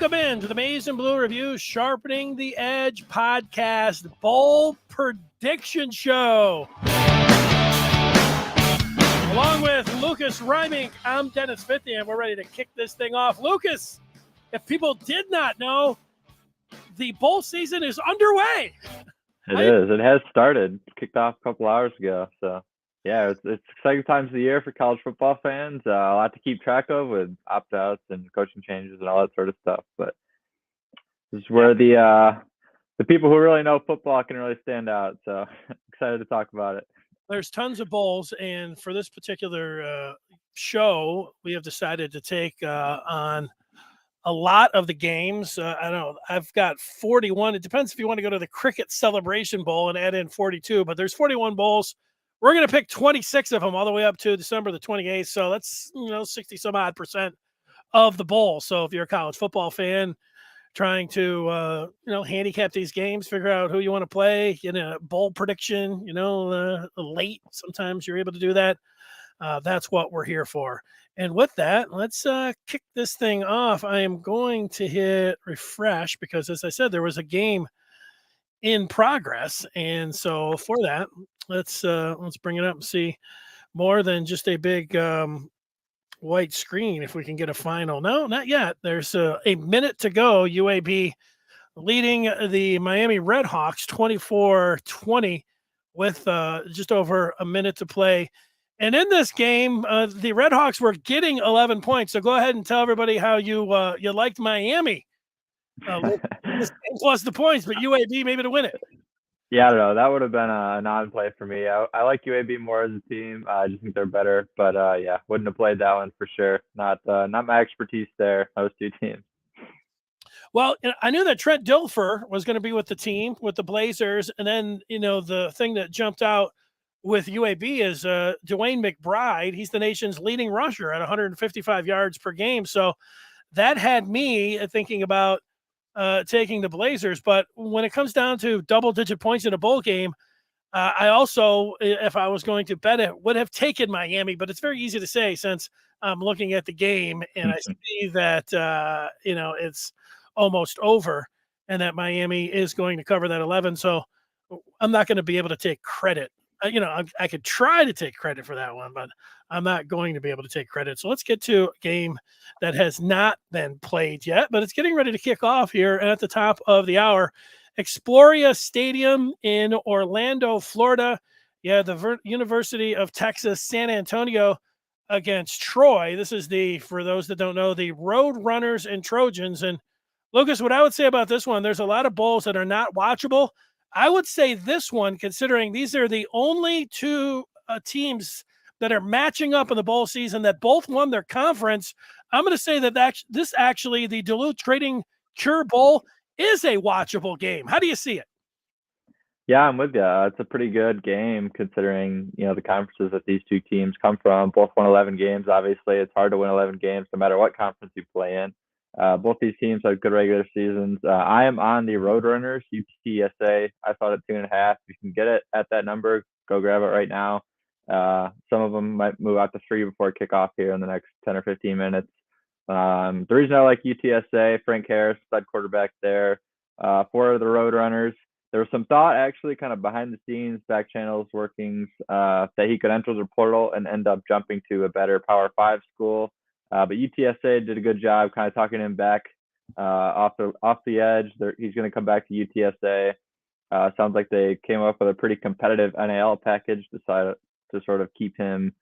Welcome in to the Maize and Blue Review Sharpening the Edge podcast bowl prediction show. Along with Lucas Reimink, I'm Dennis Fithian. We're ready to kick this thing off. Lucas, if people did not know, the bowl season is underway. It is. It has started. Kicked off a couple hours ago. So, yeah, it's exciting times of the year for college football fans. A lot to keep track of with opt-outs and coaching changes and all that sort of stuff. But this is where the people who really know football can really stand out. So, excited to talk about it. There's tons of bowls, and for this particular show, we have decided to take on a lot of the games. I don't know. I've got 41. It depends if you want to go to the Cricket Celebration Bowl and add in 42, but there's 41 bowls. We're going to pick 26 of them all the way up to December the 28th. So that's, 60 some odd percent of the bowl. So if you're a college football fan trying to, handicap these games, figure out who you want to play, a bowl prediction, late, sometimes you're able to do that. That's what we're here for. And with that, let's kick this thing off. I am going to hit refresh because, as I said, there was a game in progress. And so for that, let's bring it up and see more than just a big white screen. If we can get a final. No, not yet. There's a minute to go. UAB leading the Miami Redhawks 24-20 with just over a minute to play. And in this game, the Redhawks were getting 11 points. So go ahead and tell everybody how you liked Miami plus the points, but UAB maybe to win it. Yeah, I don't know. That would have been a non-play for me. I like UAB more as a team. I just think they're better. But, wouldn't have played that one for sure. Not my expertise there, those two teams. Well, I knew that Trent Dilfer was going to be with the team, with the Blazers. And then, the thing that jumped out with UAB is Dwayne McBride. He's the nation's leading rusher at 155 yards per game. So that had me thinking about taking the Blazers. But when it comes down to double-digit points in a bowl game, I also, if I was going to bet it, would have taken Miami. But it's very easy to say since I'm looking at the game and I see that, it's almost over and that Miami is going to cover that 11. So I'm not going to be able to take credit. I could try to take credit for that one, but I'm not going to be able to take credit. So let's get to a game that has not been played yet, but it's getting ready to kick off here at the top of the hour. Exploria Stadium in Orlando, Florida. Yeah, the University of Texas, San Antonio against Troy. This is for those that don't know, the Road Runners and Trojans. And Lucas, what I would say about this one, there's a lot of bowls that are not watchable. I would say this one, considering these are the only two teams that are matching up in the bowl season that both won their conference, I'm going to say that this actually, the Duluth Trading Cure Bowl, is a watchable game. How do you see it? Yeah, I'm with you. It's a pretty good game considering, the conferences that these two teams come from. Both won 11 games. Obviously, it's hard to win 11 games no matter what conference you play in. Both these teams have good regular seasons. I am on the Roadrunners, UTSA. I thought at 2.5. If you can get it at that number, go grab it right now. Some of them might move out to 3 before kickoff here in the next 10 or 15 minutes. The reason I like UTSA, Frank Harris, stud quarterback there. For the Roadrunners, there was some thought actually kind of behind the scenes, back channels workings, that he could enter the portal and end up jumping to a better Power 5 school. But UTSA did a good job kind of talking him back off the edge. He's going to come back to UTSA. Sounds like they came up with a pretty competitive NIL package, decided to sort of keep him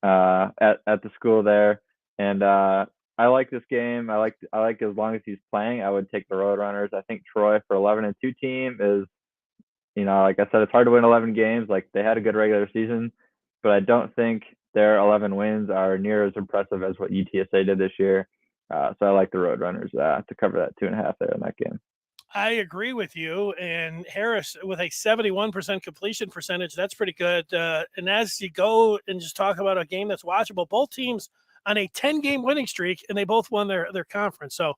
at the school there. And I like this game. I like as long as he's playing, I would take the Roadrunners. I think Troy for 11-2 team is, like I said, it's hard to win 11 games. Like they had a good regular season, but I don't think their 11 wins are near as impressive as what UTSA did this year. So I like the Roadrunners to cover that 2.5 there in that game. I agree with you. And Harris with a 71% completion percentage, that's pretty good. And as you go and just talk about a game that's watchable, both teams on a 10-game winning streak, and they both won their conference. So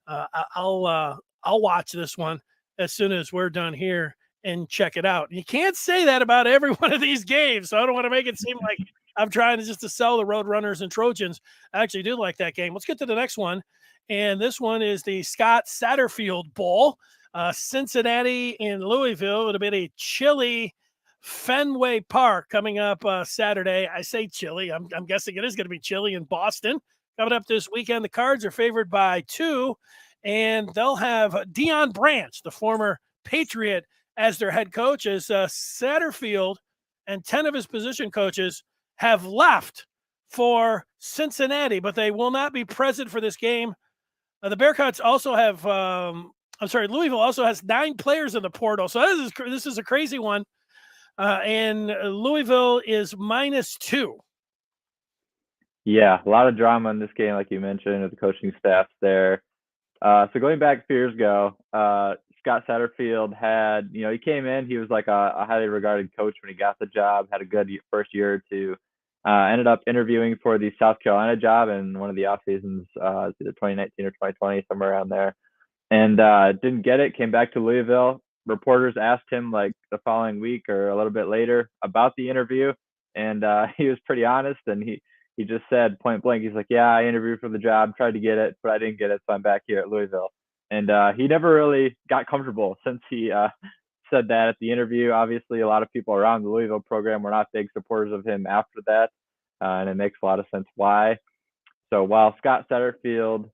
I'll watch this one as soon as we're done here and check it out. You can't say that about every one of these games, so I don't want to make it seem like I'm trying to sell the Road Runners and Trojans. I actually do like that game. Let's get to the next one. And this one is the Scott Satterfield Bowl. Cincinnati and Louisville. It'll be a chilly Fenway Park coming up Saturday. I say chilly. I'm guessing it is going to be chilly in Boston. Coming up this weekend, the Cards are favored by 2, and they'll have Deion Branch, the former Patriot, as their head coach, as Satterfield and 10 of his position coaches have left for Cincinnati, but they will not be present for this game. The Bearcats also have, Louisville also has 9 players in the portal. So this is a crazy one. And Louisville is -2. Yeah, a lot of drama in this game, like you mentioned, with the coaching staffs there. So going back a few years ago, Scott Satterfield had, he came in, he was like a highly regarded coach when he got the job, had a good first year or two. Ended up interviewing for the South Carolina job in one of the off seasons, either 2019 or 2020, somewhere around there, and didn't get it. Came back to Louisville. Reporters asked him like the following week or a little bit later about the interview, and he was pretty honest, and he just said point blank, he's like, yeah, I interviewed for the job, tried to get it, but I didn't get it, so I'm back here at Louisville. And he never really got comfortable since he said that at the interview. Obviously, a lot of people around the Louisville program were not big supporters of him after that, and it makes a lot of sense why. So while Scott Satterfield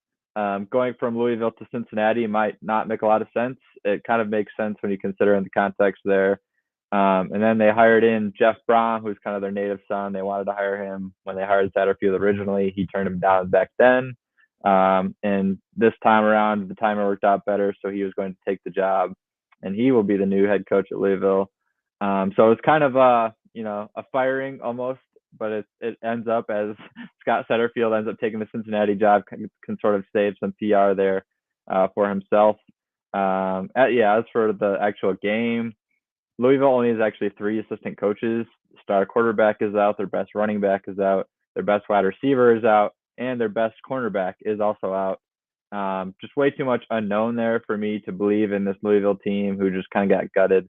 going from Louisville to Cincinnati might not make a lot of sense, it kind of makes sense when you consider in the context there. And then they hired in Jeff Braun, who's kind of their native son. They wanted to hire him when they hired Satterfield originally. He turned him down back then. And this time around, the timer worked out better, so he was going to take the job, and he will be the new head coach at Louisville. So it's kind of a firing almost, but it ends up as Scott Satterfield ends up taking the Cincinnati job, can sort of save some PR there for himself. As for the actual game, Louisville only has actually 3 assistant coaches. Star quarterback is out, their best running back is out, their best wide receiver is out, and their best cornerback is also out. Just way too much unknown there for me to believe in this Louisville team, who just kind of got gutted,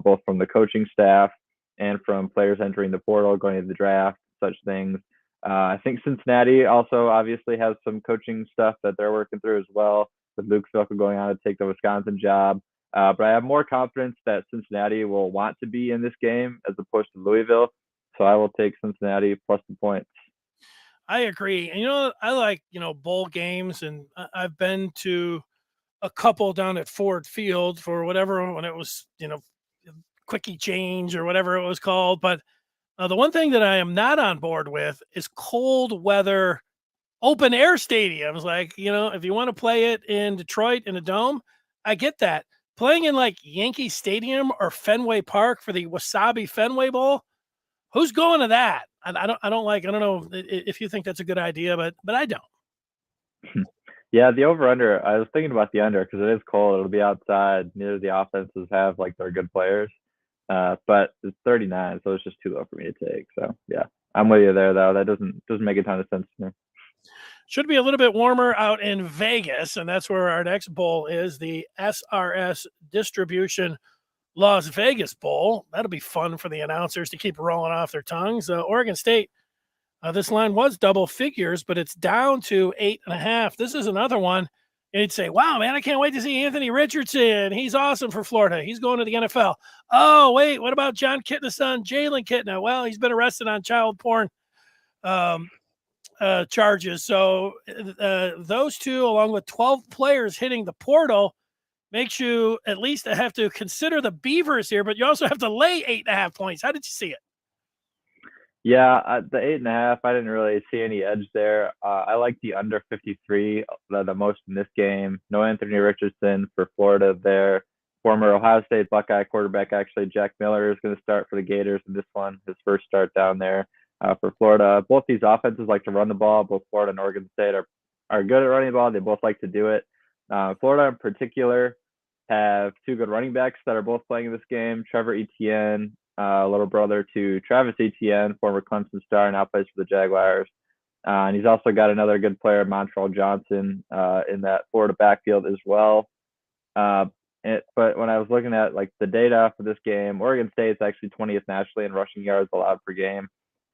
both from the coaching staff and from players entering the portal, going to the draft, such things. I think Cincinnati also obviously has some coaching stuff that they're working through as well, with Luke Fickell going on to take the Wisconsin job. But I have more confidence that Cincinnati will want to be in this game as opposed to Louisville. So I will take Cincinnati plus the points. I agree. And, I like, bowl games, and I've been to a couple down at Ford Field for whatever, when it was, quickie change or whatever it was called. But the one thing that I am not on board with is cold weather open air stadiums. Like, if you want to play it in Detroit in a dome, I get that. Playing in like Yankee Stadium or Fenway Park for the Wasabi Fenway Bowl, who's going to that? I don't know if you think that's a good idea, but I don't. Yeah, the over under. I was thinking about the under because it is cold. It'll be outside. Neither of the offenses have like their good players, but it's 39, so it's just too low for me to take. So yeah, I'm with you there though. That doesn't make a ton of sense to me. Should be a little bit warmer out in Vegas, and that's where our next bowl is, the SRS Distribution Las Vegas Bowl. That'll be fun for the announcers to keep rolling off their tongues. Oregon State, this line was double figures, but it's down to 8.5. This is another one. And you'd say, wow, man, I can't wait to see Anthony Richardson. He's awesome for Florida. He's going to the NFL. Oh, wait, what about John Kitna's son, Jalen Kitna? Well, he's been arrested on child porn charges. So those two, along with 12 players hitting the portal, makes you at least have to consider the Beavers here, but you also have to lay 8.5 points. How did you see it? Yeah, the 8.5, I didn't really see any edge there. I like the under 53 the most in this game. No Anthony Richardson for Florida there. Former Ohio State Buckeye quarterback, actually, Jack Miller is going to start for the Gators in this one, his first start down there for Florida. Both these offenses like to run the ball. Both Florida and Oregon State are good at running the ball. They both like to do it. Florida in particular have 2 good running backs that are both playing in this game. Trevor Etienne, little brother to Travis Etienne, former Clemson star, now plays for the Jaguars. And he's also got another good player, Montreal Johnson, in that Florida backfield as well. But when I was looking at like the data for this game, Oregon State's actually 20th nationally in rushing yards allowed per game.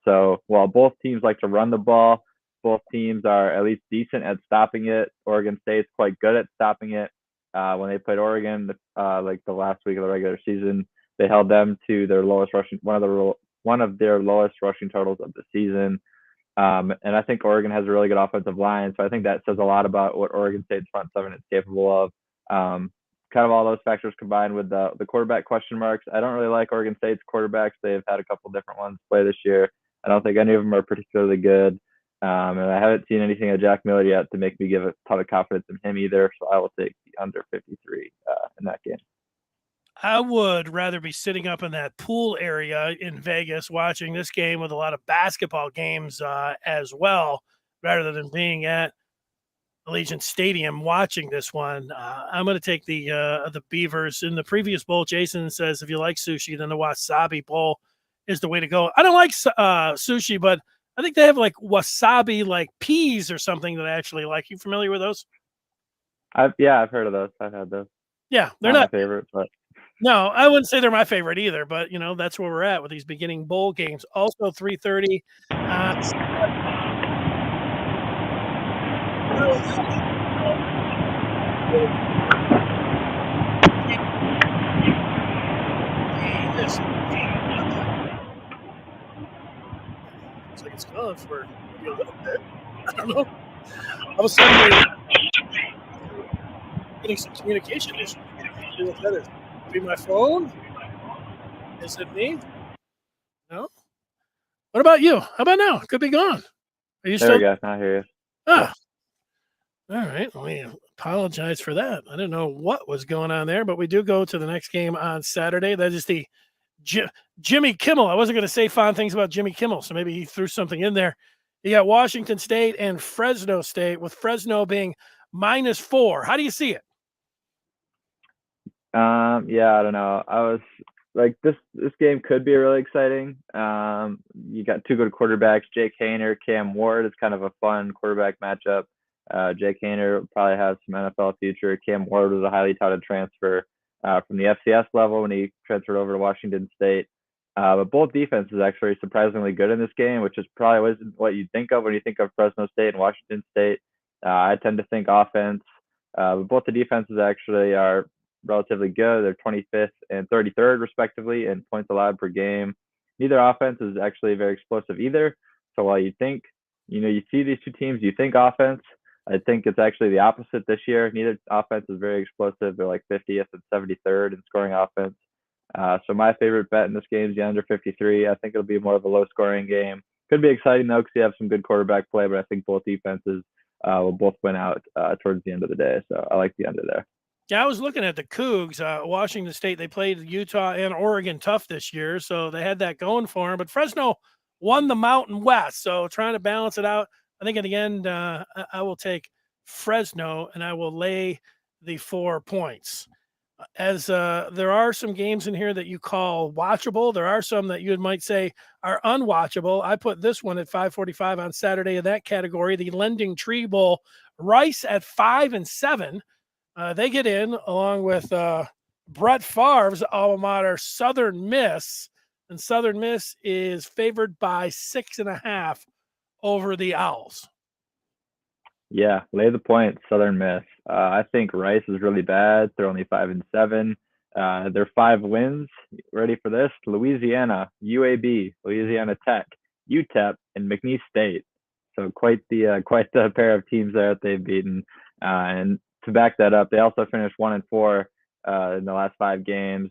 So while both teams like to run the ball, both teams are at least decent at stopping it. Oregon State's quite good at stopping it. When they played Oregon, like the last week of the regular season, they held them to their lowest rushing, one of their lowest rushing totals of the season. And I think Oregon has a really good offensive line, so I think that says a lot about what Oregon State's front seven is capable of. Kind of all those factors combined with the quarterback question marks. I don't really like Oregon State's quarterbacks. They've had a couple different ones play this year. I don't think any of them are particularly good. And I haven't seen anything of Jack Miller yet to make me give a ton of confidence in him either. So I will take the under 53 in that game. I would rather be sitting up in that pool area in Vegas watching this game with a lot of basketball games as well, rather than being at Allegiant Stadium watching this one. I'm going to take the Beavers. In the previous bowl, Jason says if you like sushi, then the wasabi bowl is the way to go. I don't like sushi, but I think they have like wasabi like peas or something that I actually like. You familiar with those? I've heard of those. I've had those. Yeah, they're not my favorite, but no, I wouldn't say they're my favorite either. But that's where we're at with these beginning bowl games. Also, 3:30. Looks like it's gone for maybe a little bit. I don't know. All of a sudden, we're getting some communication issues. See what that is. Be my phone? Is it me? No. What about you? How about now? Could be gone. Are you there still? we go. I hear you. Ah. All right. We apologize for that. I didn't know what was going on there, but we do go to the next game on Saturday. That is the Jimmy Kimmel. I wasn't going to say fond things about Jimmy Kimmel, so maybe he threw something in there. You got Washington State and Fresno State, with Fresno being -4. How do you see it? Yeah, I don't know. I was like, this game could be really exciting. You got two good quarterbacks, Jake Haener, Cam Ward. It's kind of a fun quarterback matchup. Jake Haener probably has some NFL future. Cam Ward was a highly touted transfer from the FCS level when he transferred over to Washington State. But both defenses actually surprisingly good in this game, which is probably wasn't what you think of when you think of Fresno State and Washington State. I tend to think offense, but both the defenses actually are relatively good. They're 25th and 33rd respectively in points allowed per game. Neither offense is actually very explosive either. So while you think, you see these two teams, you think offense. I think it's actually the opposite this year. Neither offense is very explosive. They're like 50th and 73rd in scoring offense. So my favorite bet in this game is the under 53. I think it'll be more of a low-scoring game. Could be exciting though because you have some good quarterback play, but I think both defenses will both win out towards the end of the day. So I like the under there. Yeah, I was looking at the Cougs. Washington State, they played Utah and Oregon tough this year, so they had that going for them. But Fresno won the Mountain West, so trying to balance it out. I think in the end, I will take Fresno, and I will lay the 4 points. As there are some games in here that you call watchable, there are some that you might say are unwatchable. I put this one at 5:45 on Saturday in that category, the Lending Tree Bowl. Rice at 5-7. They get in along with Brett Favre's alma mater, Southern Miss, and Southern Miss is favored by 6.5 over the Owls. Yeah, lay the point, Southern Miss. I think Rice is really bad. They're only 5-7. Their 5 wins. Ready for this? Louisiana, UAB, Louisiana Tech, UTEP, and McNeese State. So quite the pair of teams there that they've beaten. And to back that up, they also finished 1-4 in the last 5 games.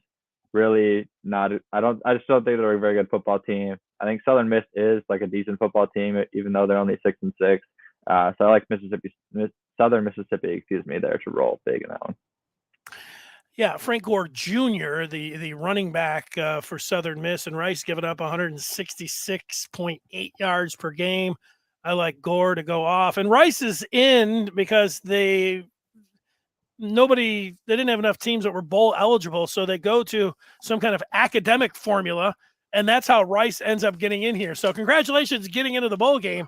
Really not. I just don't think they're a very good football team. I think Southern Miss is like a decent football team, even though they're only 6-6. So I like Southern Mississippi, there to roll big in that one. Yeah, Frank Gore Jr., the running back for Southern Miss, and Rice giving up 166.8 yards per game. I like Gore to go off, and Rice is in because they didn't have enough teams that were bowl eligible, so they go to some kind of academic formula, and that's how Rice ends up getting in here. So congratulations getting into the bowl game.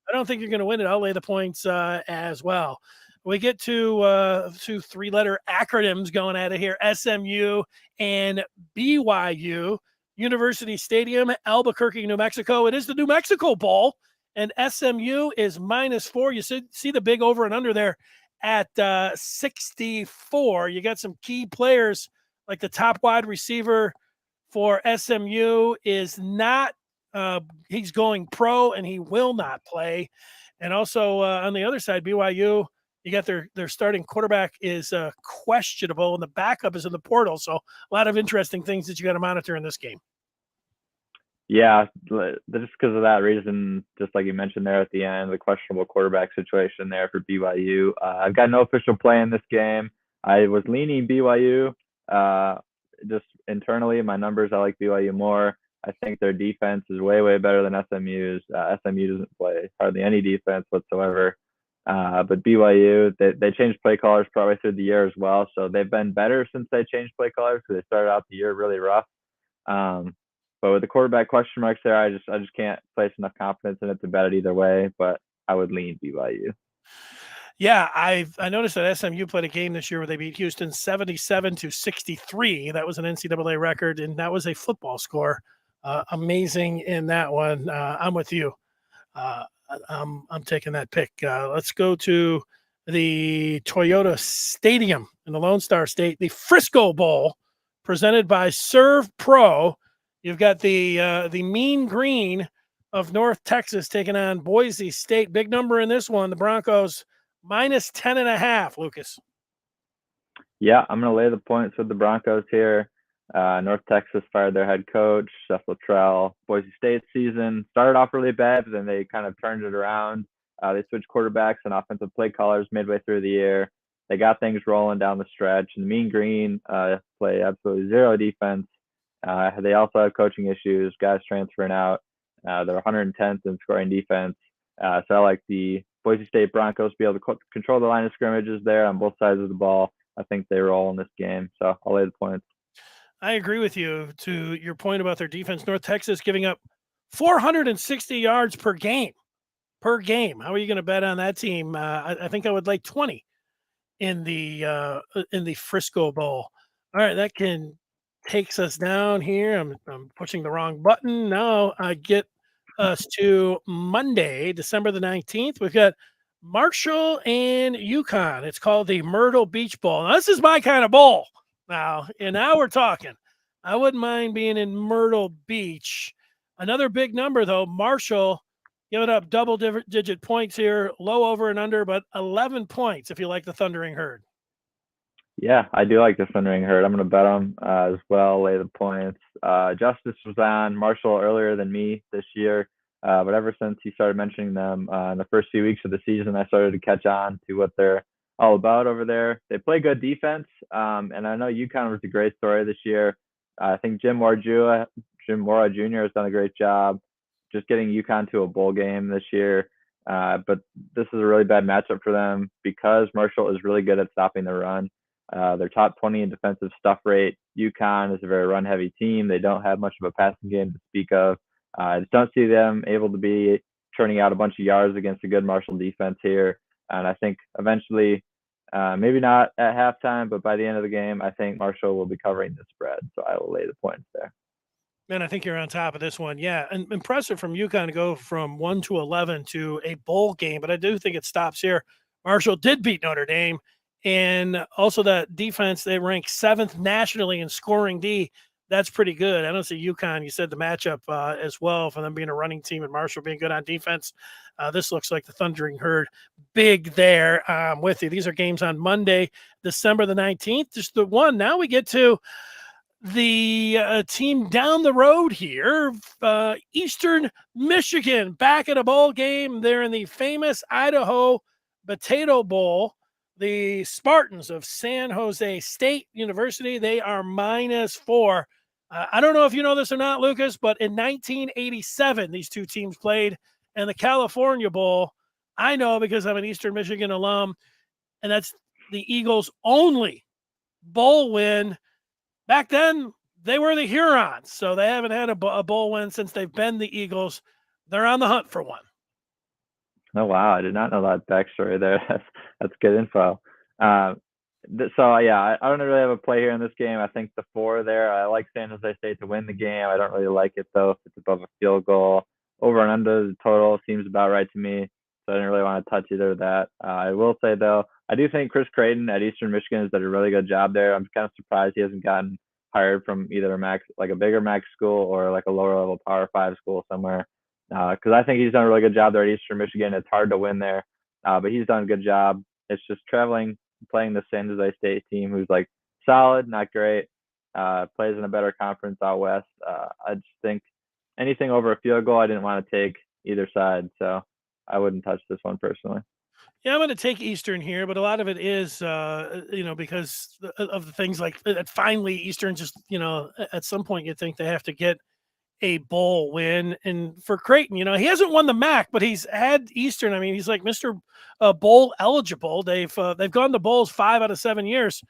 I don't think you're going to win it. I'll lay the points as well. We get to 3-letter acronyms going out of here: SMU and BYU. University Stadium, Albuquerque, New Mexico. It is the New Mexico Bowl, and SMU is -4. You see the big over and under there at 64. You got some key players like the top wide receiver for SMU is not. He's going pro and he will not play. And also on the other side, BYU, you got their starting quarterback is questionable, and the backup is in the portal. So a lot of interesting things that you got to monitor in this game. Yeah, just because of that reason, just like you mentioned there at the end, the questionable quarterback situation there for BYU. I've got no official play in this game. I was leaning BYU. Just internally, my numbers, I like BYU more. I think their defense is way, way better than SMU's. SMU doesn't play hardly any defense whatsoever. But BYU, they changed play callers probably through the year as well. So they've been better since they changed play callers because they started out the year really rough. But with the quarterback question marks there, I just can't place enough confidence in it to bet it either way. But I would lean BYU. Yeah, I noticed that SMU played a game this year where they beat Houston 77-63. That was an NCAA record, and that was a football score. Amazing in that one. I'm with you. I'm taking that pick. Let's go to the Toyota Stadium in the Lone Star State, the Frisco Bowl, presented by Serve Pro. You've got the Mean Green of North Texas taking on Boise State. Big number in this one. The Broncos -10.5. Lucas. Yeah, I'm going to lay the points with the Broncos here. North Texas fired their head coach, Seth Luttrell. Boise State's season started off really bad, but then they kind of turned it around. They switched quarterbacks and offensive play callers midway through the year. They got things rolling down the stretch. And Mean Green play absolutely zero defense. They also have coaching issues, guys transferring out. They're 110th in scoring defense. So I like the Boise State Broncos to be able to control the line of scrimmages there on both sides of the ball. I think they roll in this game, so I'll lay the points. I agree with you to your point about their defense. North Texas giving up 460 yards per game. Per game. How are you going to bet on that team? I think I would like 20 in the Frisco Bowl. All right, that takes us down here. I'm pushing the wrong button. Now I get us to Monday, December the 19th. We've got Marshall and UConn. It's called the Myrtle Beach Bowl. Now, this is my kind of bowl. Now we're talking. I wouldn't mind being in Myrtle Beach. Another big number, though. Marshall giving up double-digit points here, low over and under, but 11 points if you like the Thundering Herd. Yeah, I do like the Thundering Herd. I'm going to bet them as well, lay the points. Justice was on Marshall earlier than me this year, but ever since he started mentioning them in the first few weeks of the season, I started to catch on to what they're all about over there. They play good defense, and I know UConn was a great story this year. I think Jim Mora Jr. has done a great job just getting UConn to a bowl game this year. But this is a really bad matchup for them because Marshall is really good at stopping the run. They're top 20 in defensive stuff rate. UConn is a very run-heavy team. They don't have much of a passing game to speak of. I just don't see them able to be turning out a bunch of yards against a good Marshall defense here. And I think eventually, maybe not at halftime, but by the end of the game, I think Marshall will be covering the spread. So I will lay the points there. Man, I think you're on top of this one. Yeah, and impressive from UConn to go from 1-11 to a bowl game, but I do think it stops here. Marshall did beat Notre Dame, and also that defense, they rank 7th nationally in scoring D. That's pretty good. I don't see UConn. You said the matchup as well for them being a running team and Marshall being good on defense. This looks like the Thundering Herd big there with you. These are games on Monday, December the 19th. Just the one. Now we get to the team down the road here, Eastern Michigan, back at a bowl game. They're in the famous Idaho Potato Bowl. The Spartans of San Jose State University, they are -4. I don't know if you know this or not, Lucas, but in 1987, these two teams played in the California Bowl. I know because I'm an Eastern Michigan alum, and that's the Eagles' only bowl win. Back then, they were the Hurons, so they haven't had a bowl win since they've been the Eagles. They're on the hunt for one. Oh, wow. I did not know that backstory there. That's good info. So, yeah, I don't really have a play here in this game. I think the 4 there, I like San Jose State to win the game. I don't really like it, though, if it's above a field goal. over and under the total seems about right to me. So I didn't really want to touch either of that. I will say though, I do think Chris Creighton at Eastern Michigan has done a really good job there. I'm kind of surprised he hasn't gotten hired from either a max, like a bigger max school, or like a lower level Power Five school somewhere. Because I think he's done a really good job there at Eastern Michigan. It's hard to win there, but he's done a good job. It's just traveling, playing the San Jose State team, who's like solid, not great. Plays in a better conference out west. I just think anything over a field goal, I didn't want to take either side, so I wouldn't touch this one personally. Yeah, I'm going to take Eastern here, but a lot of it is, because of the things like that. Finally, Eastern just, at some point you think they have to get a bowl win. And for Creighton, he hasn't won the MAC, but he's had Eastern. I mean, he's like Mr. Bowl eligible. They've gone to bowls 5 out of 7 years.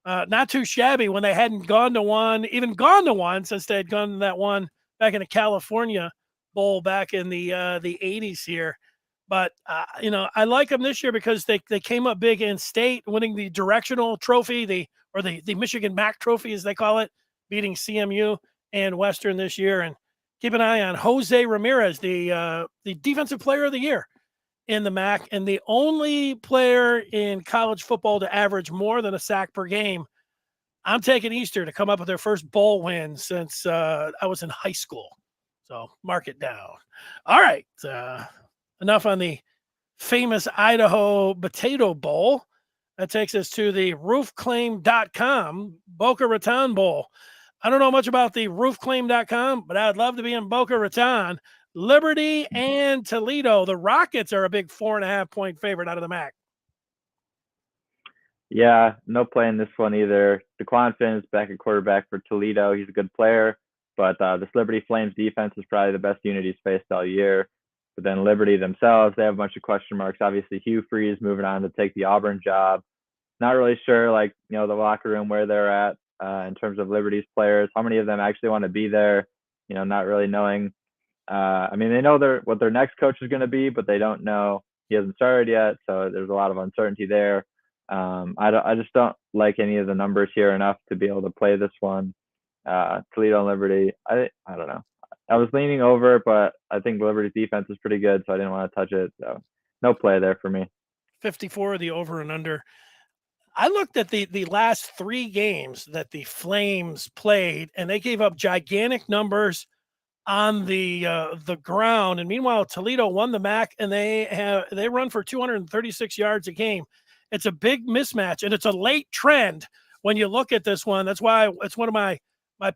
Not too shabby when they hadn't gone to one, even gone to one since they had gone to that one back in the California Bowl back in the 80s here. But I like them this year because they came up big in state, winning the directional trophy, the Michigan MAC trophy as they call it, beating CMU and Western this year. And keep an eye on Jose Ramirez, the defensive player of the year in the MAC, and the only player in college football to average more than a sack per game. I'm taking Eastern to come up with their first bowl win since I was in high school. So mark it down. All right. Enough on the famous Idaho Potato Bowl. That takes us to the roofclaim.com Boca Raton Bowl. I don't know much about the roofclaim.com, but I'd love to be in Boca Raton. Liberty and Toledo. The Rockets are a big 4.5-point favorite out of the MAC. Yeah, no play in this one either. DeQuan Finn is back at quarterback for Toledo. He's a good player, but this Liberty Flames defense is probably the best unit he's faced all year. But then Liberty themselves, they have a bunch of question marks. Obviously, Hugh Freeze moving on to take the Auburn job. Not really sure, the locker room where they're at in terms of Liberty's players. How many of them actually want to be there? Not really knowing. I mean, they know what their next coach is going to be, but they don't know. He hasn't started yet, so there's a lot of uncertainty there. I just don't like any of the numbers here enough to be able to play this one. Toledo and Liberty, I don't know. I was leaning over, but I think Liberty's defense is pretty good, so I didn't want to touch it. So no play there for me. 54, the over and under. I looked at the last 3 games that the Flames played, and they gave up gigantic numbers on the ground. And meanwhile, Toledo won the MAC, and they run for 236 yards a game. It's a big mismatch, and it's a late trend when you look at this one. That's why it's one of my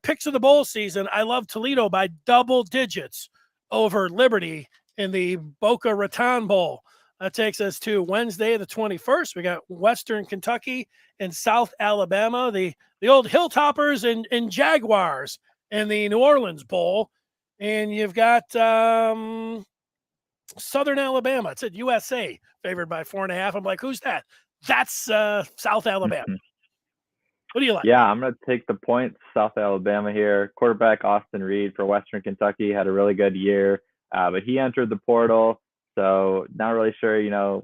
picks of the bowl season. I love Toledo by double digits over Liberty in the Boca Raton Bowl. That takes us to Wednesday, the 21st. We got Western Kentucky and South Alabama, the old Hilltoppers and Jaguars in the New Orleans Bowl. And you've got Southern Alabama. It said USA favored by 4.5. I'm like, who's that? That's South Alabama. What do you like? Yeah, I'm going to take the points, South Alabama here. Quarterback Austin Reed for Western Kentucky had a really good year, but he entered the portal, so not really sure,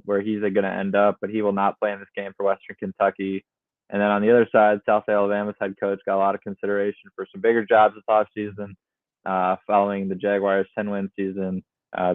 where he's going to end up, but he will not play in this game for Western Kentucky. And then on the other side, South Alabama's head coach got a lot of consideration for some bigger jobs this offseason, following the Jaguars' 10-win season.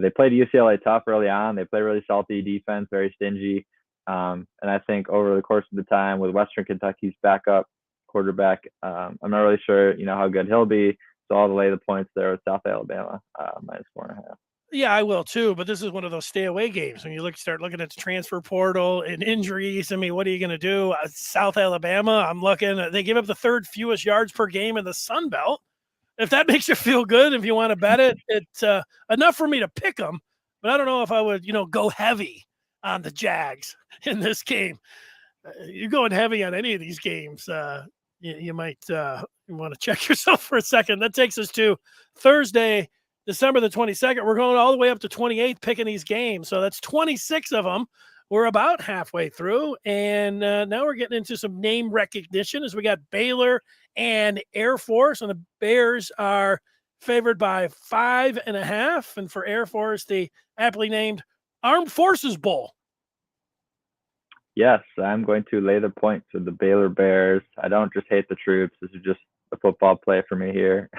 They played UCLA tough early on. They played really salty defense, very stingy. And I think over the course of the time with Western Kentucky's backup quarterback, I'm not really sure, how good he'll be. So I'll lay the points there with South Alabama, -4.5. Yeah, I will too. But this is one of those stay away games when you start looking at the transfer portal and injuries. I mean, what are you going to do? South Alabama, I'm looking. They give up the 3rd fewest yards per game in the Sun Belt. If that makes you feel good, if you want to bet it, it's enough for me to pick them. But I don't know if I would, go heavy on the Jags in this game. You're going heavy on any of these games. You might want to check yourself for a second. That takes us to Thursday, December the 22nd. We're going all the way up to 28 picking these games. So that's 26 of them. We're about halfway through. And now we're getting into some name recognition as we got Baylor and Air Force. And the Bears are favored by 5.5. And for Air Force, the aptly named Armed Forces Bowl. Yes, I'm going to lay the points with the Baylor Bears. I don't just hate the troops. This is just a football play for me here.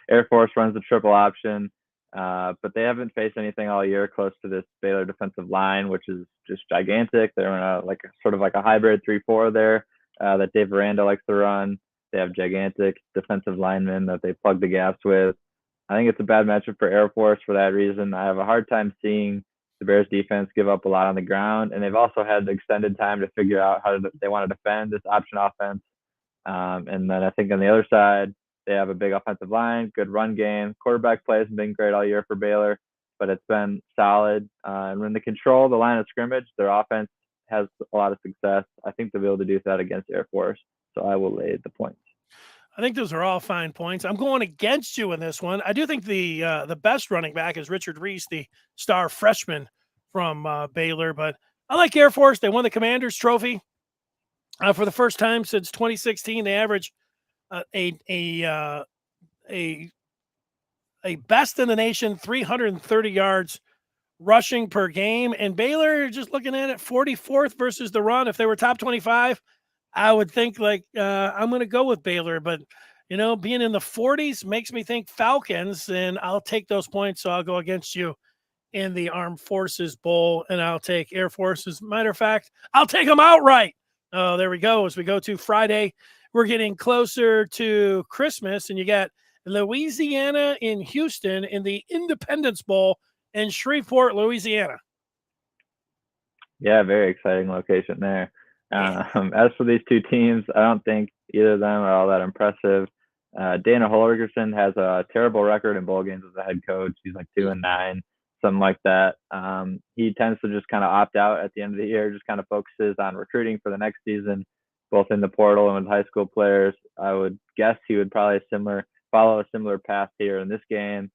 Air Force runs the triple option. but they haven't faced anything all year close to this Baylor defensive line, which is just gigantic. They're in a sort of like a hybrid 3-4 there that Dave Aranda likes to run. They have gigantic defensive linemen that they plug the gaps with. I think it's a bad matchup for Air Force for that reason. I have a hard time seeing the Bears defense give up a lot on the ground, and they've also had the extended time to figure out how they want to defend this option offense. And then I think on the other side, they have a big offensive line, good run game. Quarterback play has been great all year for Baylor, but it's been solid. And when they control the line of scrimmage, their offense has a lot of success. I think they'll be able to do that against Air Force. So I will lay the points. I think those are all fine points. I'm going against you in this one. I do think the best running back is Richard Reese, the star freshman from Baylor. But I like Air Force. They won the Commander's Trophy for the first time since 2016. They average a best in the nation, 330 yards rushing per game. And Baylor, just looking at it, 44th versus the run. If they were top 25, I would think I'm going to go with Baylor, but being in the 40s makes me think Falcons, and I'll take those points. So I'll go against you in the Armed Forces Bowl, and I'll take Air Force. As a matter of fact, I'll take them outright. Oh, there we go. As we go to Friday, we're getting closer to Christmas, and you got Louisiana in Houston in the Independence Bowl in Shreveport, Louisiana. Yeah, very exciting location there. As for these two teams, I don't think either of them are all that impressive. Dana Holgerson has a terrible record in bowl games as a head coach. He's like 2-9, something like that. He tends to just kind of opt out at the end of the year, just kind of focuses on recruiting for the next season, both in the portal and with high school players. I would guess he would probably follow a similar path here in this game.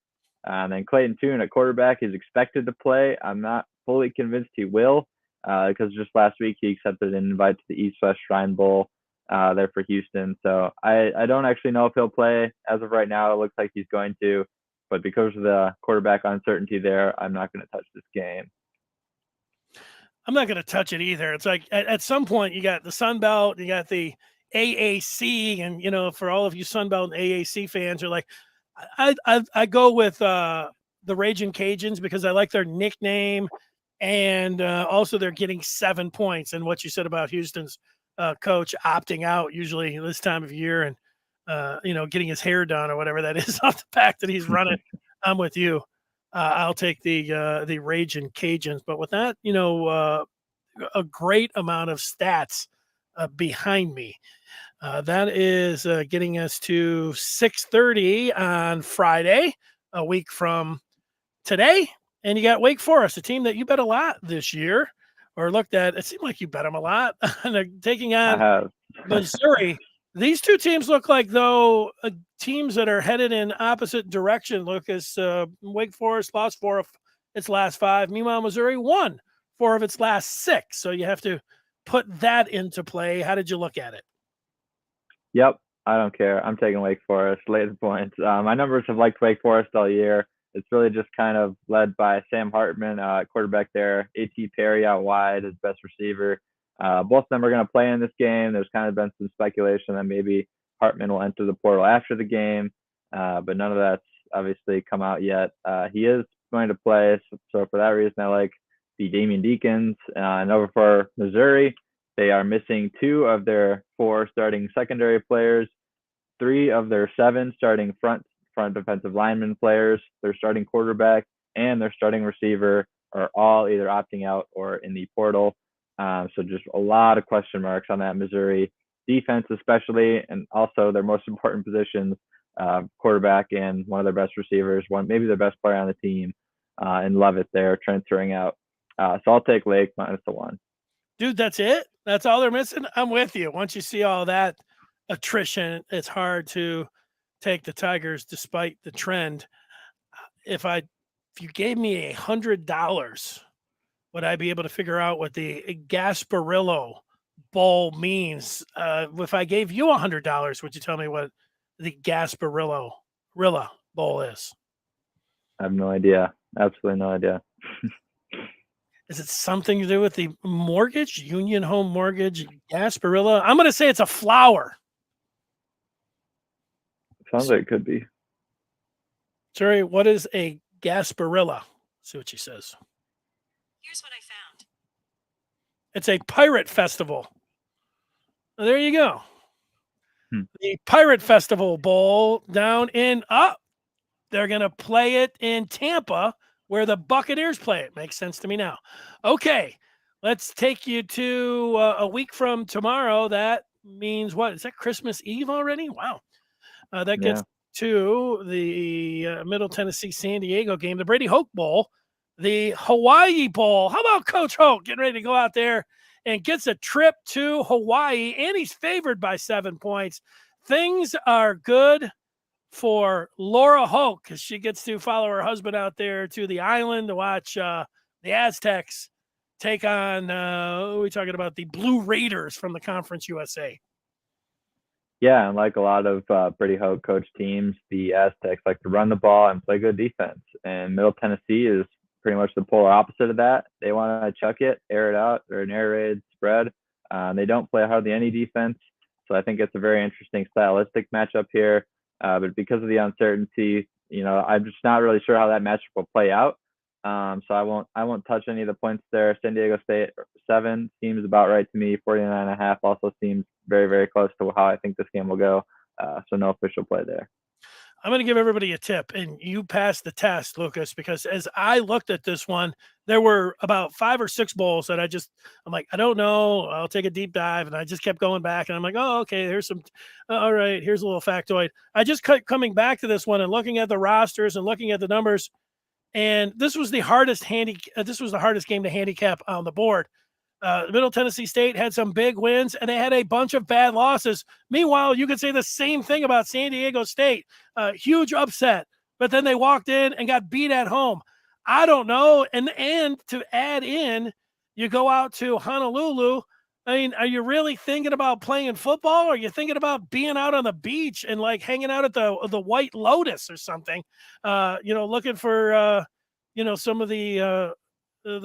And then Clayton Tune at quarterback is expected to play. I'm not fully convinced he will. Because just last week he accepted an invite to the East-West Shrine Bowl there for Houston. So I don't actually know if he'll play. As of right now, it looks like he's going to. But because of the quarterback uncertainty there, I'm not going to touch this game. I'm not going to touch it either. It's like at some point you got the Sun Belt, you got the AAC, and, for all of you Sun Belt and AAC fans, you're like, I go with the Raging Cajuns because I like their nickname. And also they're getting 7 points. And what you said about Houston's coach opting out usually this time of year and, getting his hair done or whatever that is off the fact that he's running, I'm with you. I'll take the Raging Cajuns. But with that, a great amount of stats behind me. That is getting us to 6:30 on Friday, a week from today. And you got Wake Forest, a team that you bet a lot this year, or looked at. It seemed like you bet them a lot. And they're taking on Missouri. These two teams look like, though, teams that are headed in opposite direction. Lucas, Wake Forest lost 4 of its last 5. Meanwhile, Missouri won 4 of its last 6. So you have to put that into play. How did you look at it? Yep, I don't care. I'm taking Wake Forest. Lay the points. My numbers have liked Wake Forest all year. It's really just kind of led by Sam Hartman, quarterback there. A.T. Perry out wide, his best receiver. Both of them are going to play in this game. There's kind of been some speculation that maybe Hartman will enter the portal after the game, but none of that's obviously come out yet. He is going to play, so for that reason, I like the Damian Deacons. And over for Missouri, they are missing 2 of their 4 starting secondary players, 3 of their 7 starting front defensive lineman players, their starting quarterback, and their starting receiver are all either opting out or in the portal. So just a lot of question marks on that Missouri defense, especially, and also their most important positions, quarterback and one of their best receivers, maybe their best player on the team, and Levitt there transferring out. So I'll take Lake -1. Dude, that's it? That's all they're missing? I'm with you. Once you see all that attrition, it's hard to take the Tigers despite the trend. If you gave me $100, would I be able to figure out what the Gasparillo Bowl means? If I gave you $100, would you tell me what the Gasparillo Bowl is? I have no idea. Absolutely no idea. Is it something to do with the mortgage, Union Home Mortgage, Gasparilla? I'm going to say it's a flower. Sounds like it could be. Sorry, what is a Gasparilla. See what she says. Here's what I found. It's a pirate festival. There you go. Hmm. The Pirate Festival Bowl down in they're going to play it in Tampa where the Buccaneers play it. Makes sense to me now. Okay, let's take you to a week from tomorrow. That means what? Is that Christmas Eve already? Wow. That gets to the Middle Tennessee San Diego game, the Brady Hoke Bowl, the Hawaii Bowl. How about Coach Hoke getting ready to go out there and gets a trip to Hawaii, and he's favored by 7 points. Things are good for Laura Hoke because she gets to follow her husband out there to the island to watch the Aztecs take on, what are we talking about, the Blue Raiders from the Conference USA. Yeah, and like a lot of Brady Hoke coach teams, the Aztecs like to run the ball and play good defense. And Middle Tennessee is pretty much the polar opposite of that. They want to chuck it, air it out. They're an air raid spread. They don't play hardly any defense. So I think it's a very interesting stylistic matchup here. But because of the uncertainty, I'm just not really sure how that matchup will play out. So I won't touch any of the points there. San Diego State 7 seems about right to me. 49.5 also seems very, very close to how I think this game will go. So no official play there. I'm going to give everybody a tip, and you passed the test, Lucas, because as I looked at this one, there were about 5 or 6 bowls that I'm like, I don't know. I'll take a deep dive. And I just kept going back, and I'm like, oh, okay, here's some, all right, here's a little factoid. I just kept coming back to this one and looking at the rosters and looking at the numbers. And this was the hardest game to handicap on the board. Middle Tennessee State had some big wins, and they had a bunch of bad losses. Meanwhile, you could say the same thing about San Diego State. Huge upset, but then they walked in and got beat at home. I don't know. And to add in, you go out to Honolulu. I mean, are you really thinking about playing football? Or are you thinking about being out on the beach and like hanging out at the White Lotus or something? Looking for some of the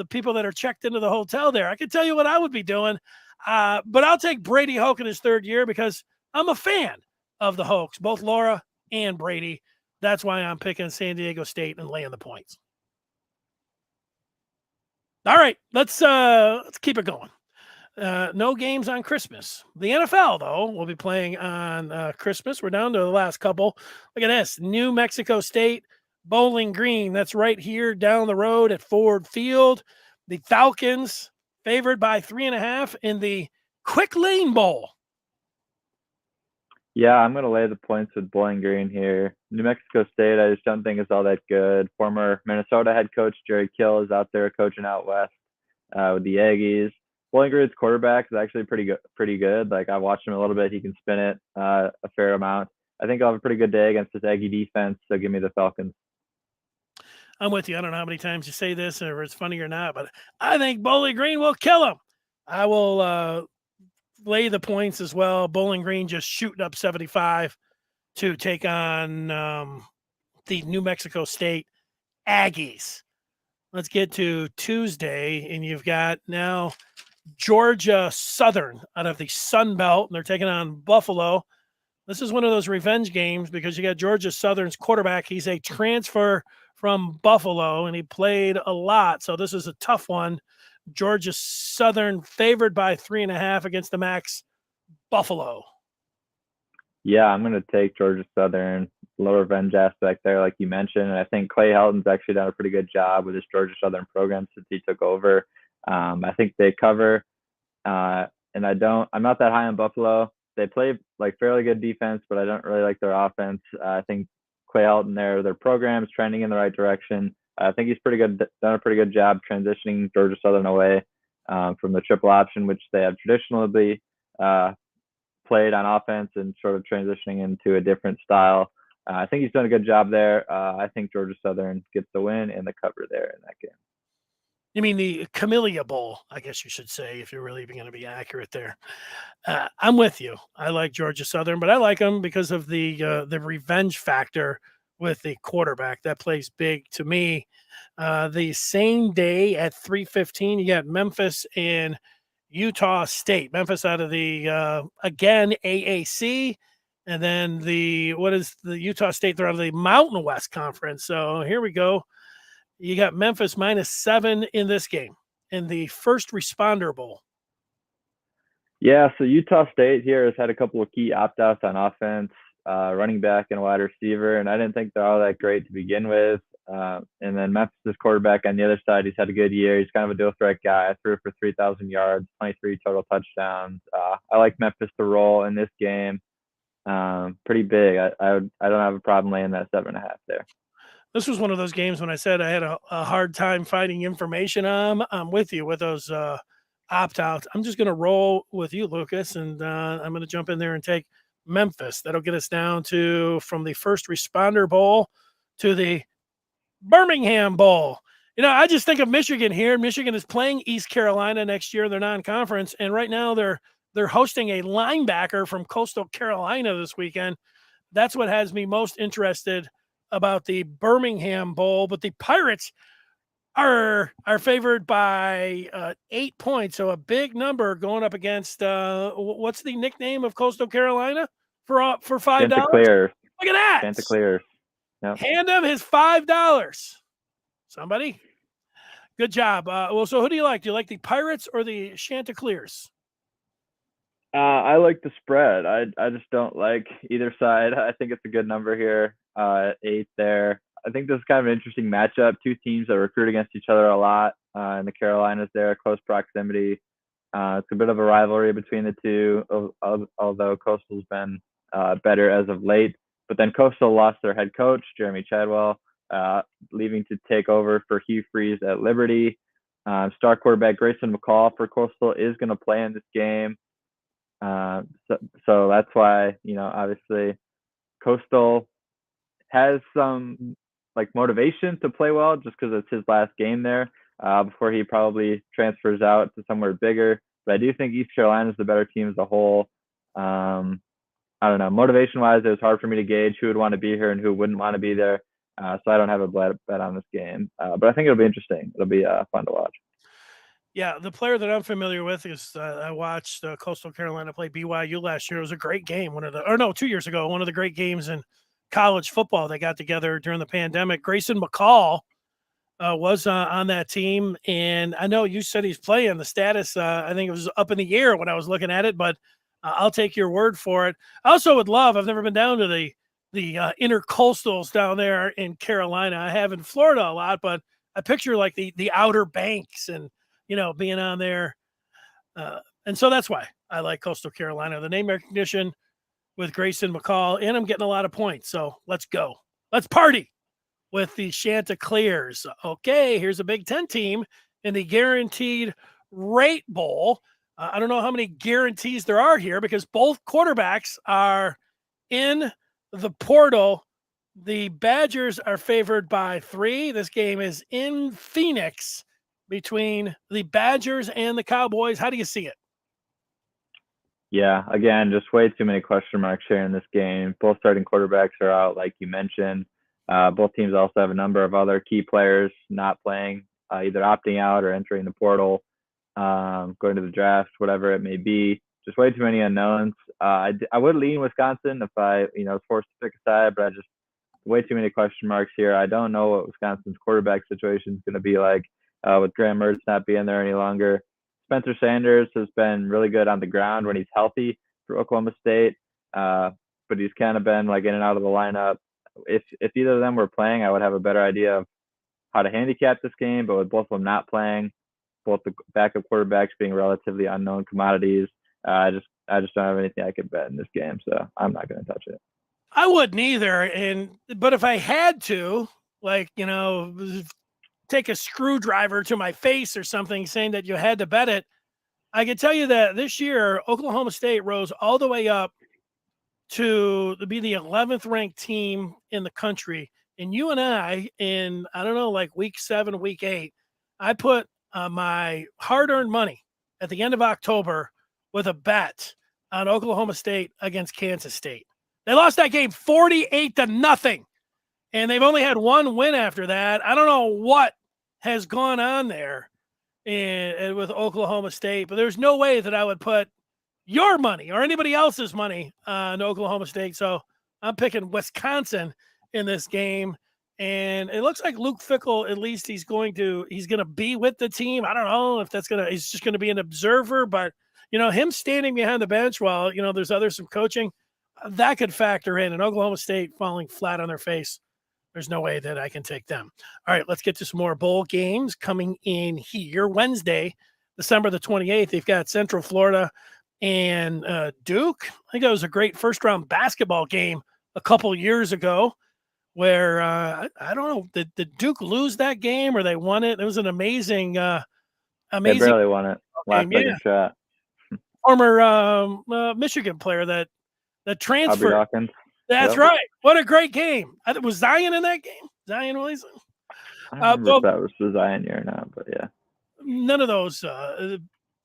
people that are checked into the hotel there. I can tell you what I would be doing, but I'll take Brady Hoke in his 3rd year because I'm a fan of the Hokes, both Laura and Brady. That's why I'm picking San Diego State and laying the points. All right, let's keep it going. No games on Christmas. The NFL, though, will be playing on Christmas. We're down to the last couple. Look at this. New Mexico State, Bowling Green. That's right here down the road at Ford Field. The Falcons favored by 3.5 in the Quick Lane Bowl. Yeah, I'm going to lay the points with Bowling Green here. New Mexico State, I just don't think it's all that good. Former Minnesota head coach Jerry Kill is out there coaching out west with the Aggies. Bowling Green's quarterback is actually pretty good. Like, I've watched him a little bit. He can spin it a fair amount. I think I'll have a pretty good day against this Aggie defense, so give me the Falcons. I'm with you. I don't know how many times you say this or if it's funny or not, but I think Bowling Green will kill him. I will lay the points as well. Bowling Green just shooting up 75 to take on the New Mexico State Aggies. Let's get to Tuesday, and you've got now Georgia Southern out of the Sun Belt, and they're taking on Buffalo. This is one of those revenge games because you got Georgia Southern's quarterback. He's a transfer from Buffalo, and he played a lot, so this is a tough one. Georgia Southern favored by 3.5 against the Max Buffalo. Yeah, I'm going to take Georgia Southern. Low revenge aspect there, like you mentioned. And I think Clay Helton's actually done a pretty good job with his Georgia Southern program since he took over. I think they cover. And I'm not that high on Buffalo. They play like fairly good defense, but I don't really like their offense. I think Clay Helton their program's trending in the right direction. I think he's done a pretty good job transitioning Georgia Southern away from the triple option, which they have traditionally played on offense, and sort of transitioning into a different style. I think he's done a good job there. I think Georgia Southern gets the win and the cover there in that game. You mean the Camellia Bowl, I guess you should say, if you're really going to be accurate there. I'm with you. I like Georgia Southern, but I like them because of the revenge factor with the quarterback. That plays big to me. The same day at 3:15, you got Memphis and Utah State. Memphis out of the, again, AAC. And then the Utah State? They're out of the Mountain West Conference. So here we go. You got Memphis -7 in this game in the First Responder Bowl. Yeah, so Utah State here has had a couple of key opt-outs on offense, running back and wide receiver, and I didn't think they're all that great to begin with. And then Memphis' quarterback on the other side, he's had a good year. He's kind of a dual threat guy. Threw for 3,000 yards, 23 total touchdowns. I like Memphis to roll in this game. Pretty big. I don't have a problem laying that 7.5 there. This was one of those games when I said I had a hard time finding information on. I'm with you with those opt-outs. I'm just going to roll with you, Lucas, and I'm going to jump in there and take Memphis. That'll get us down to from the First Responder Bowl to the Birmingham Bowl. I just think of Michigan here. Michigan is playing East Carolina next year. They're non-conference, and right now they're hosting a linebacker from Coastal Carolina this weekend. That's what has me most interested about the Birmingham Bowl. But the Pirates are favored by 8 points, so a big number going up against what's the nickname of Coastal Carolina for $5? Chanticleer. Look at that. Chanticleer. Yep. Hand him his $5. Somebody. Good job. So who do you like? Do you like the Pirates or the Chanticleers? I like the spread. I just don't like either side. I think it's a good number here. 8 there. I think this is kind of an interesting matchup. Two teams that recruit against each other a lot. And the Carolinas there, close proximity. It's a bit of a rivalry between the two, although Coastal's been better as of late. But then Coastal lost their head coach, Jeremy Chadwell, leaving to take over for Hugh Freeze at Liberty. Star quarterback Grayson McCall for Coastal is going to play in this game. So that's why, obviously Coastal has some motivation to play well just because it's his last game there before he probably transfers out to somewhere bigger. But I do think East Carolina is the better team as a whole. I don't know. Motivation-wise, it was hard for me to gauge who would want to be here and who wouldn't want to be there. So I don't have a bet on this game. But I think it'll be interesting. It'll be fun to watch. Yeah, the player that I'm familiar with is I watched Coastal Carolina play BYU last year. It was a great game. 2 years ago, one of the great games in college football. They got together during the pandemic. Grayson McCall was on that team, and I know you said he's playing. The status, I think it was up in the air when I was looking at it, but I'll take your word for it. I also would love. I've never been down to the intercoastals down there in Carolina. I have in Florida a lot, but I picture like the Outer Banks and being on there. And so that's why I like Coastal Carolina. The name recognition with Grayson McCall, and I'm getting a lot of points. So let's go. Let's party with the Chanticleers. Okay, here's a Big Ten team in the Guaranteed Rate Bowl. I don't know how many guarantees there are here because both quarterbacks are in the portal. The Badgers are favored by 3. This game is in Phoenix between the Badgers and the Cowboys. How do you see it? Yeah, again, just way too many question marks here in this game. Both starting quarterbacks are out, like you mentioned. Both teams also have a number of other key players not playing, either opting out or entering the portal, going to the draft, whatever it may be. Just way too many unknowns. I would lean Wisconsin if I was forced to pick a side, but I just way too many question marks here. I don't know what Wisconsin's quarterback situation is going to be like with Graham Mertz not being there any longer. Spencer Sanders has been really good on the ground when he's healthy for Oklahoma State, but he's kind of been in and out of the lineup. If either of them were playing, I would have a better idea of how to handicap this game. But with both of them not playing, both the backup quarterbacks being relatively unknown commodities, I just don't have anything I could bet in this game, so I'm not going to touch it. I wouldn't either, but if I had to, take a screwdriver to my face or something saying that you had to bet it, I can tell you that this year, Oklahoma State rose all the way up to be the 11th ranked team in the country. And you and I, in, week 7, week 8, I put my hard-earned money at the end of October with a bet on Oklahoma State against Kansas State. They lost that game 48-0. And they've only had one win after that. I don't know what has gone on there with Oklahoma State, but there's no way that I would put your money or anybody else's money on Oklahoma State. So I'm picking Wisconsin in this game. And it looks like Luke Fickell, at least he's going to be with the team. I don't know if he's just going to be an observer, but him standing behind the bench while, there's some coaching that could factor in, and Oklahoma State falling flat on their face. There's no way that I can take them. All right, let's get to some more bowl games coming in here. Wednesday, December the 28th, they've got Central Florida and Duke. I think that was a great first round basketball game a couple years ago where I don't know, did Duke lose that game or they won it? It was an amazing They barely won it. Last second shot. Former Michigan player that transferred. Aubrey Hawkins. That's right. What a great game. Was Zion in that game? Zion Williamson? I don't remember if that was the Zion year or not, but yeah. None of those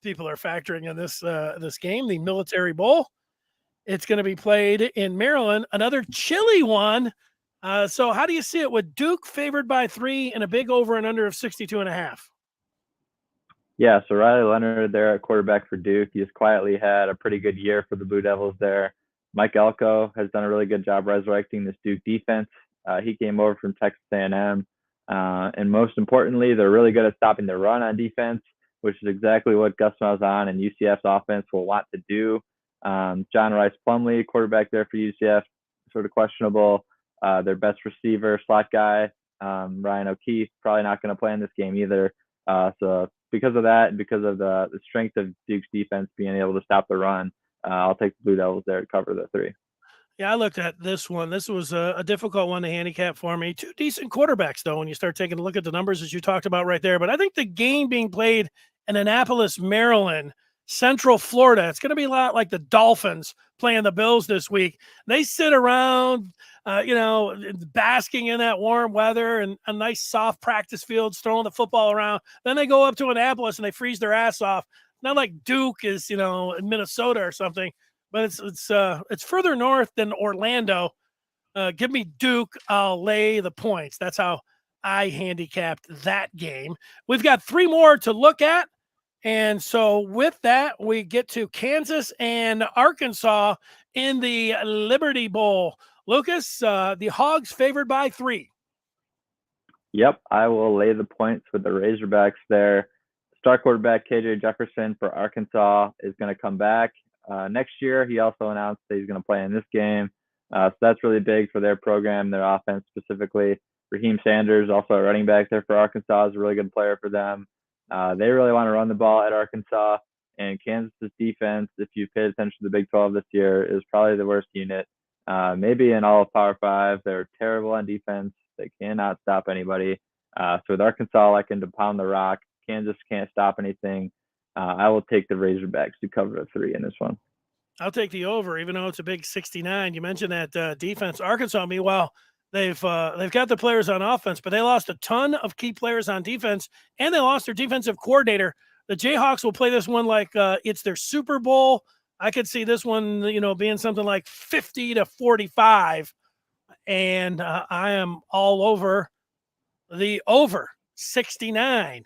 people are factoring in this game, the Military Bowl. It's going to be played in Maryland, another chilly one. So how do you see it with Duke favored by 3 and a big over and under of 62.5? Yeah, so Riley Leonard there at quarterback for Duke. He just quietly had a pretty good year for the Blue Devils there. Mike Elko has done a really good job resurrecting this Duke defense. He came over from Texas A&M. And most importantly, they're really good at stopping the run on defense, which is exactly what Gus Malzahn and UCF's offense will want to do. John Rice Plumlee, quarterback there for UCF, sort of questionable. Their best receiver, slot guy, Ryan O'Keefe, probably not going to play in this game either. So because of that, and because of the strength of Duke's defense being able to stop the run, I'll take the Blue Devils there to cover the 3. Yeah, I looked at this one. This was a difficult one to handicap for me. 2 decent quarterbacks, though, when you start taking a look at the numbers as you talked about right there. But I think the game being played in Annapolis, Maryland, Central Florida, it's going to be a lot like the Dolphins playing the Bills this week. They sit around, basking in that warm weather and a nice soft practice field, throwing the football around. Then they go up to Annapolis and they freeze their ass off. Not like Duke is, in Minnesota or something, but it's further north than Orlando. Give me Duke. I'll lay the points. That's how I handicapped that game. We've got 3 more to look at. And so with that, we get to Kansas and Arkansas in the Liberty Bowl. Lucas, the Hogs favored by 3. Yep, I will lay the points with the Razorbacks there. Star quarterback KJ Jefferson for Arkansas is going to come back next year. He also announced that he's going to play in this game. So that's really big for their program, their offense specifically. Raheem Sanders, also a running back there for Arkansas, is a really good player for them. They really want to run the ball at Arkansas. And Kansas's defense, if you paid attention to the Big 12 this year, is probably the worst unit. Maybe in all of Power 5. They're terrible on defense. They cannot stop anybody. So with Arkansas liking to pound the rock, Kansas can't stop anything. I will take the Razorbacks to cover a 3 in this one. I'll take the over, even though it's a big 69. You mentioned that defense. Arkansas, meanwhile, they've got the players on offense, but they lost a ton of key players on defense, and they lost their defensive coordinator. The Jayhawks will play this one like it's their Super Bowl. I could see this one, being something like 50-45, and I am all over the over 69.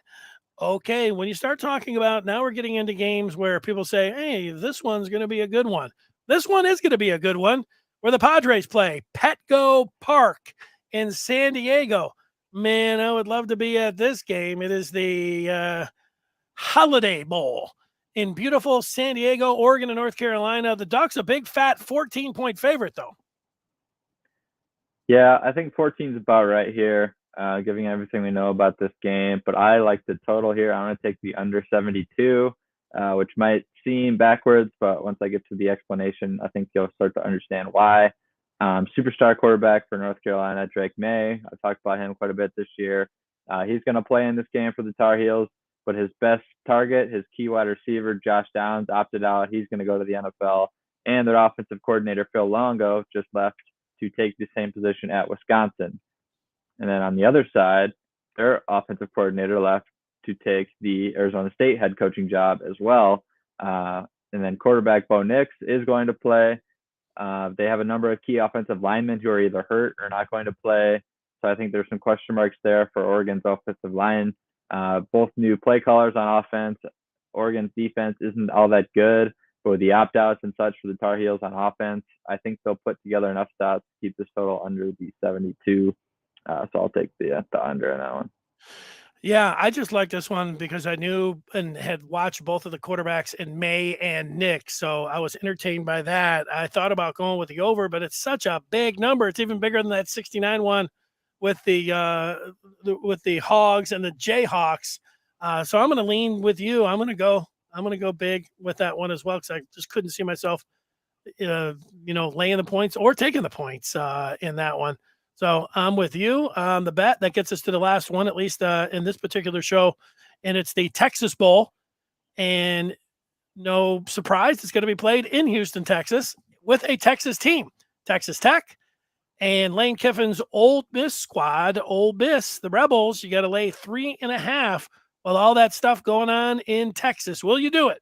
Okay, when you start talking about, now we're getting into games where people say, hey, this one's going to be a good one. This one is going to be a good one, where the Padres play Petco Park in San Diego. Man, I would love to be at this game. It is the Holiday Bowl in beautiful San Diego, Oregon, and North Carolina. The Ducks a big fat 14-point favorite, though. Yeah, I think 14 is about right here, giving everything we know about this game. But I like the total here. I want to take the under 72, which might seem backwards, but once I get to the explanation, I think you'll start to understand why. Superstar quarterback for North Carolina, Drake May. I've talked about him quite a bit this year. He's going to play in this game for the Tar Heels, but his best target, his key wide receiver, Josh Downs, opted out. He's going to go to the NFL. And their offensive coordinator, Phil Longo, just left to take the same position at Wisconsin. And then on the other side, their offensive coordinator left to take the Arizona State head coaching job as well. And then quarterback Bo Nix is going to play. They have a number of key offensive linemen who are either hurt or not going to play. So I think there's some question marks there for Oregon's offensive line. Both new play callers on offense. Oregon's defense isn't all that good, but with the opt-outs and such for the Tar Heels on offense, I think they'll put together enough stats to keep this total under the 72. So I'll take the under in that one. Yeah, I just like this one because I knew and had watched both of the quarterbacks in May and Nick, so I was entertained by that. I thought about going with the over, but it's such a big number. It's even bigger than that 69 one with with the Hogs and the Jayhawks. So I'm going to lean with you. I'm going to go big with that one as well because I just couldn't see myself, laying the points or taking the points in that one. So I'm with you on the bet. That gets us to the last one, at least in this particular show. And it's the Texas Bowl. And no surprise, it's going to be played in Houston, Texas, with a Texas team, Texas Tech and Lane Kiffin's Ole Miss squad. Ole Miss, the Rebels, you got to lay 3.5 with all that stuff going on in Texas. Will you do it?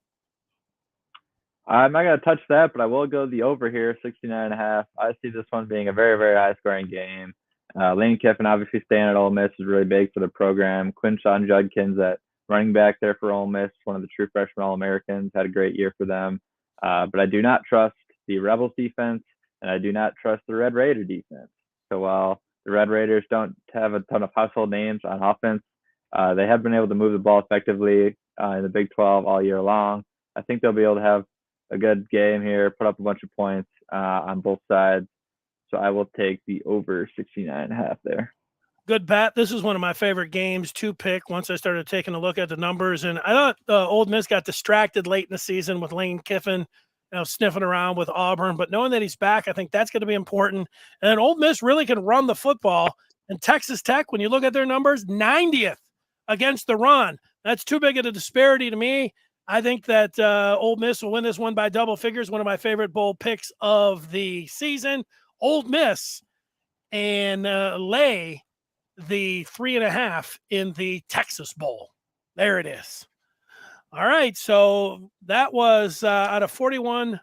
I'm not going to touch that, but I will go the over here, 69.5. I see this one being a very, very high scoring game. Lane Kiffin obviously staying at Ole Miss is really big for the program. Quinshawn Judkins at running back there for Ole Miss, one of the true freshman All-Americans, had a great year for them. But I do not trust the Rebels defense, and I do not trust the Red Raider defense. So while the Red Raiders don't have a ton of household names on offense, they have been able to move the ball effectively in the Big 12 all year long. I think they'll be able to have a good game here, put up a bunch of points on both sides. So I will take the over 69.5 there. Good bet. This is one of my favorite games to pick once I started taking a look at the numbers. And I thought Ole Miss got distracted late in the season with Lane Kiffin, sniffing around with Auburn. But knowing that he's back, I think that's going to be important. And then Ole Miss really can run the football. And Texas Tech, when you look at their numbers, 90th against the run. That's too big of a disparity to me. I think that Ole Miss will win this one by double figures. One of my favorite bowl picks of the season. Ole Miss and lay the 3.5 in the Texas Bowl. There it is. All right. So that was out of 41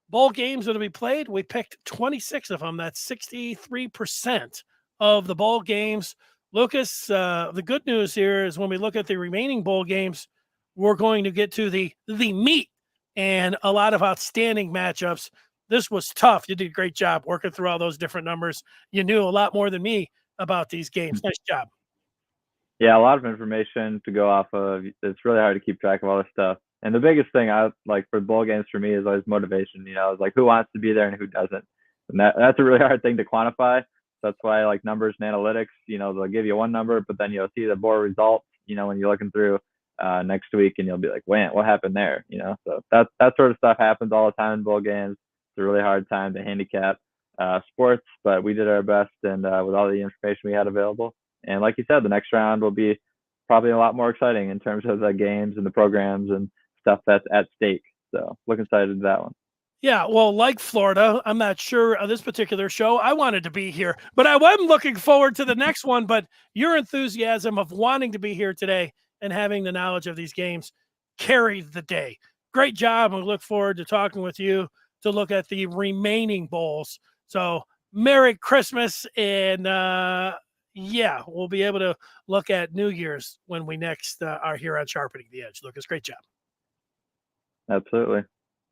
bowl games that will be played. We picked 26 of them. That's 63% of the bowl games. Lucas, the good news here is when we look at the remaining bowl games, we're going to get to the meat and a lot of outstanding matchups. This was tough. You did a great job working through all those different numbers. You knew a lot more than me about these games. Nice job. Yeah, a lot of information to go off of. It's really hard to keep track of all this stuff. And the biggest thing I like for bowl games for me is always motivation. It's like who wants to be there and who doesn't. And that's a really hard thing to quantify. So that's why I like numbers and analytics. They'll give you one number, but then you'll see the board results, when you're looking through next week and you'll be like, man, what happened there? So that sort of stuff happens all the time in bowl games. It's a really hard time to handicap sports, but we did our best and with all the information we had available. And like you said, the next round will be probably a lot more exciting in terms of the games and the programs and stuff that's at stake. So looking excited to that one. Yeah, well, like Florida, I'm not sure on this particular show I wanted to be here, but I am looking forward to the next one. But your enthusiasm of wanting to be here today and having the knowledge of these games carried the day. Great job. And we look forward to talking with you to look at the remaining bowls. So Merry Christmas. And we'll be able to look at New Year's when we next are here on Sharpening the Edge. Lucas, great job. Absolutely.